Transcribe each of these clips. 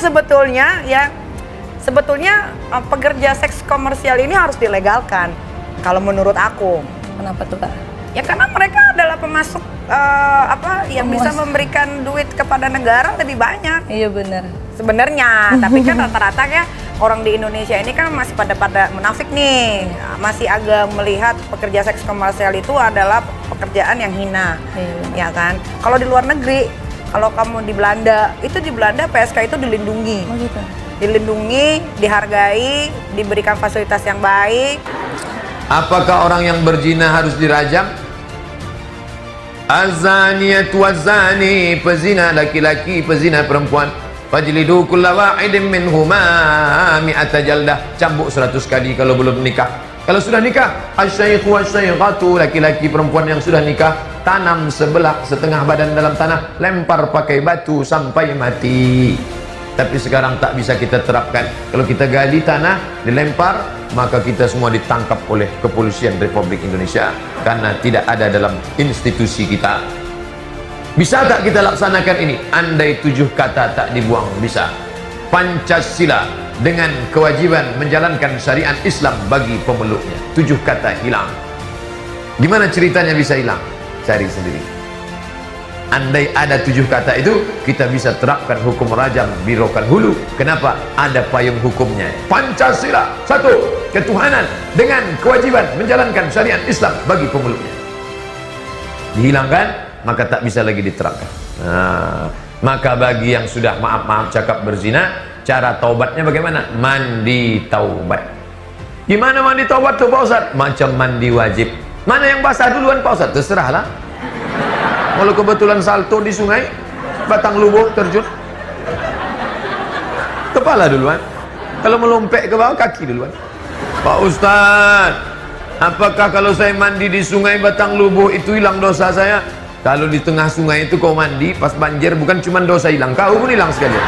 sebetulnya pekerja seks komersial ini harus dilegalkan kalau menurut aku. Kenapa tuh, Kak? Ya karena mereka adalah pemasok yang bisa memberikan duit kepada negara lebih banyak. Iya benar. Sebenarnya, tapi kan rata-rata ya orang di Indonesia ini kan masih pada munafik nih, masih agak melihat pekerja seks komersial itu adalah pekerjaan yang hina, ya kan? Kalau di luar negeri, kalau kamu di Belanda PSK itu dilindungi. Oh gitu. Dilindungi, dihargai, diberikan fasilitas yang baik. Apakah orang yang berzina harus dirajam? Az-zaniyatu waz-zani, pezina laki-laki, pezina perempuan. Fajlidu kulla wahidin minhuma mi'ata jaldah. Cambuk 100 kali kalau belum nikah. Kalau sudah nikah, asy-syaikhu wasy-syaikhatu, laki-laki perempuan yang sudah nikah, tanam sebelah setengah badan dalam tanah, lempar pakai batu sampai mati. Tapi sekarang tak bisa kita terapkan. Kalau kita gali tanah, dilempar, maka kita semua ditangkap oleh Kepolisian Republik Indonesia karena tidak ada dalam institusi kita. Bisa tak kita laksanakan ini? Andai 7 kata tak dibuang, bisa. Pancasila dengan kewajiban menjalankan syariat Islam bagi pemeluknya. 7 kata hilang. Gimana ceritanya bisa hilang? Cari sendiri. Andai ada 7 kata itu, kita bisa terapkan hukum rajam birokan hulu. Kenapa? Ada payung hukumnya. Pancasila, 1, ketuhanan dengan kewajiban menjalankan syariat Islam bagi pemeluknya. Dihilangkan, maka tak bisa lagi diterapkan. Maka bagi yang sudah maaf cakap berzina, cara taubatnya bagaimana? Mandi taubat. Gimana mandi taubat tuh Pak Ustaz? Macam mandi wajib. Mana yang basah duluan Pak Ustaz? Terserahlah. Kalau kebetulan salto di sungai, batang lubuh terjun, kepala duluan. Kalau melompek ke bawah, kaki duluan. Pak Ustaz, apakah kalau saya mandi di sungai batang lubuh itu hilang dosa saya? Kalau di tengah sungai itu kau mandi, pas banjir bukan cuma dosa hilang, kau pun hilang sekalian.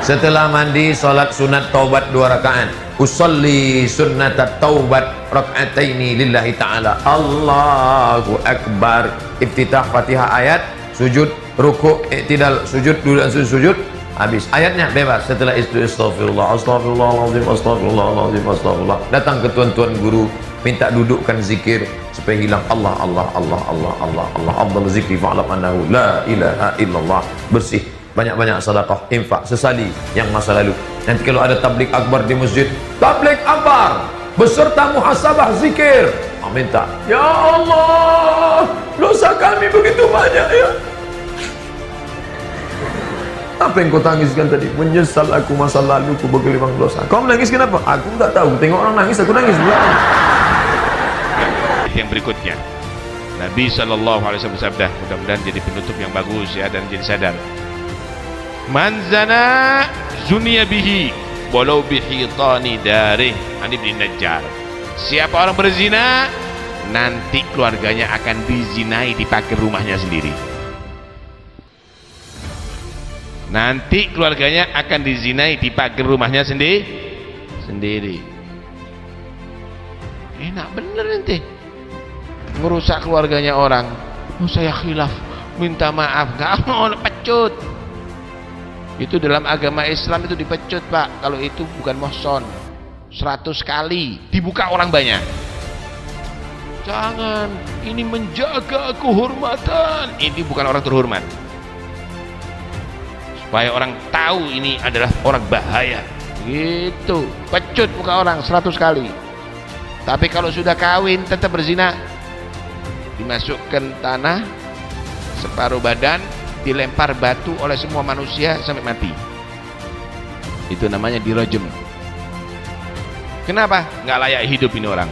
Setelah mandi, sholat sunat taubat 2 rakaat. Usolli sunnatat taubat rak'ataini lillahi ta'ala. Allahu Akbar. Iftitah Fatihah ayat, sujud, ruku', i'tidal, sujud, dulu sujud, habis. Ayatnya bebas. Setelah itu astagfirullah, astagfirullahaladzim, astagfirullahaladzim, astagfirullah. Datang ke tuan-tuan guru, minta dudukkan zikir supaya hilang Allah, Allah, Allah, Allah, Allah, Allah. Afdal zikri fa'lam annahu la ilaha illallah. Bersih. Banyak-banyak sedekah, infak, sesali yang masa lalu. Nanti kalau ada tablik akbar di masjid, tablik akbar beserta muhasabah zikir, minta, ya Allah, dosa kami begitu banyak ya. Apa yang kau tangiskan tadi? Menyesal aku masa lalu, ku bergelimang dosa. Kau menangis kenapa? Aku tak tahu. Tengok orang nangis, aku nangis juga. Yang berikutnya, Nabi SAW bersabda, mudah-mudahan jadi penutup yang bagus ya, dan jadi sadar. Man zana zunia bihi walau bihitani darih. Ani bin Najjar. Siapa orang berzina, nanti keluarganya akan dizinai di pagar rumahnya sendiri. Nanti keluarganya akan dizinai di pagar rumahnya sendiri. Enak bener nanti merusak keluarganya orang. Oh, saya khilaf, minta maaf, nggak mau, pecut. Itu dalam agama Islam itu dipecut Pak. Kalau itu bukan mohson, 100 kali dibuka orang banyak. Jangan, ini menjaga kehormatan. Ini bukan orang terhormat. Supaya orang tahu ini adalah orang bahaya. Gitu, pecut muka orang 100 kali. Tapi kalau sudah kawin tetap berzina, dimasukkan tanah separuh badan, dilempar batu oleh semua manusia sampai mati. Itu namanya dirajam. Kenapa? Nggak layak hidup ini orang.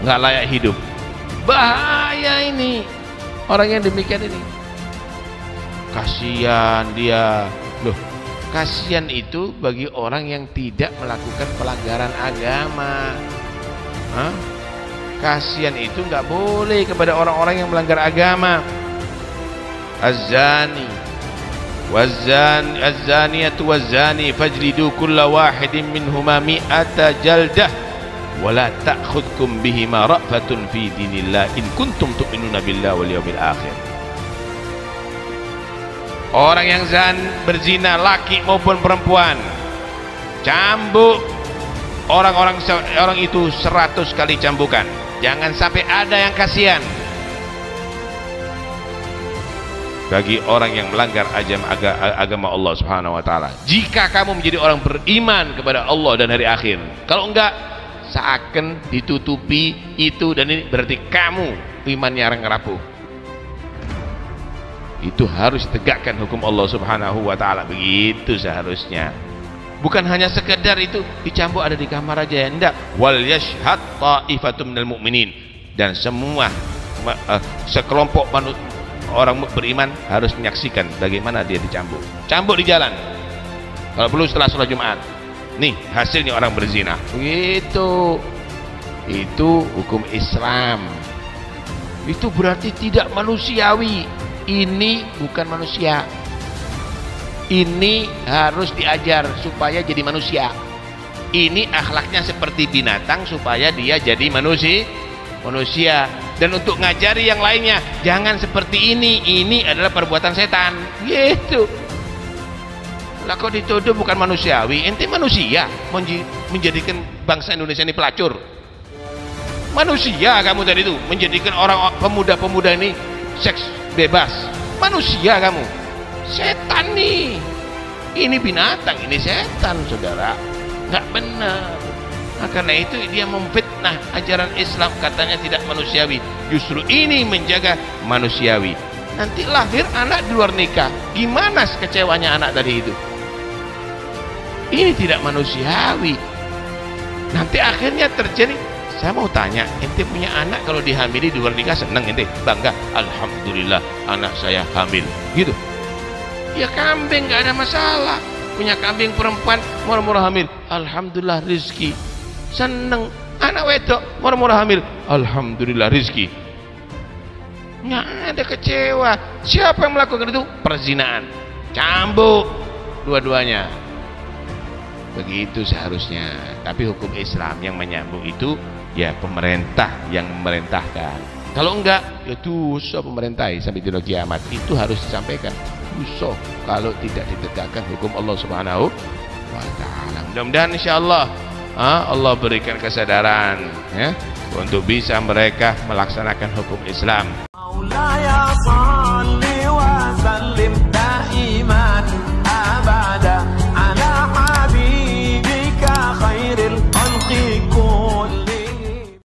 Nggak layak hidup. Bahaya ini orang yang demikian ini. Kasihan dia. Loh, kasihan itu bagi orang yang tidak melakukan pelanggaran agama. Hah? Kasihan itu nggak boleh kepada orang-orang yang melanggar agama. Az-zani az-zaniyatu waz-zani fajlidu kulla wahidin minhuma mi'ata jaldah wa la ta'khudhukum bihima ra'fatun fi dinillah in kuntum tu'minuna billahi wal yawmil akhir. Orang yang berzina, laki maupun perempuan, cambuk orang itu 100 kali cambukan. Jangan sampai ada yang kasihan bagi orang yang melanggar agama Allah Subhanahu wa taala. Jika kamu menjadi orang beriman kepada Allah dan hari akhir, kalau enggak, seakan ditutupi itu dan ini, berarti kamu imannya rapuh. Itu harus tegakkan hukum Allah Subhanahu wa taala, begitu seharusnya. Bukan hanya sekedar itu dicambuk ada di kamar aja ya, enggak. Wal yashhad ta'ifatum minal mu'minin, dan semua sekelompok orang beriman harus menyaksikan bagaimana dia dicambuk. Cambuk di jalan, kalau perlu setelah sholat Jumat. Nih hasilnya orang berzina. Begitu. Itu hukum Islam. Itu berarti tidak manusiawi. Ini bukan manusia. Ini harus diajar supaya jadi manusia. Ini akhlaknya seperti binatang supaya dia jadi manusia. Dan untuk ngajari yang lainnya, jangan seperti ini adalah perbuatan setan. Gitu. Lah kok dituduh bukan manusiawi? Ente manusia menjadikan bangsa Indonesia ini pelacur. Manusia kamu tadi itu menjadikan orang pemuda-pemuda ini seks bebas. Manusia kamu. Setan nih. Ini binatang, ini setan, saudara. Nggak benar. Nah, karena itu dia memfitnah ajaran Islam, katanya tidak manusiawi. Justru ini menjaga manusiawi. Nanti lahir anak di luar nikah, gimana kecewanya anak tadi itu? Ini tidak manusiawi. Nanti akhirnya terjadi, saya mau tanya, ente punya anak kalau dihamili di luar nikah seneng ente? Bangga, alhamdulillah anak saya hamil, gitu. Ya kambing nggak ada masalah, punya kambing perempuan murah-murah hamil, alhamdulillah rezeki, seneng. Anak wedok murah-murah hamil, alhamdulillah rezeki. Nggak ada kecewa. Siapa yang melakukan itu? Perzinaan, cambuk dua-duanya. Begitu seharusnya. Tapi hukum Islam yang menyambung itu ya pemerintah yang memerintahkan. Kalau enggak, ya dosa pemerintah sampai di kiamat. Itu harus disampaikan. Dosa kalau tidak ditegakkan hukum Allah Subhanahu wa taala. Mudah-mudahan insyaallah Allah berikan kesadaran ya untuk bisa mereka melaksanakan hukum Islam.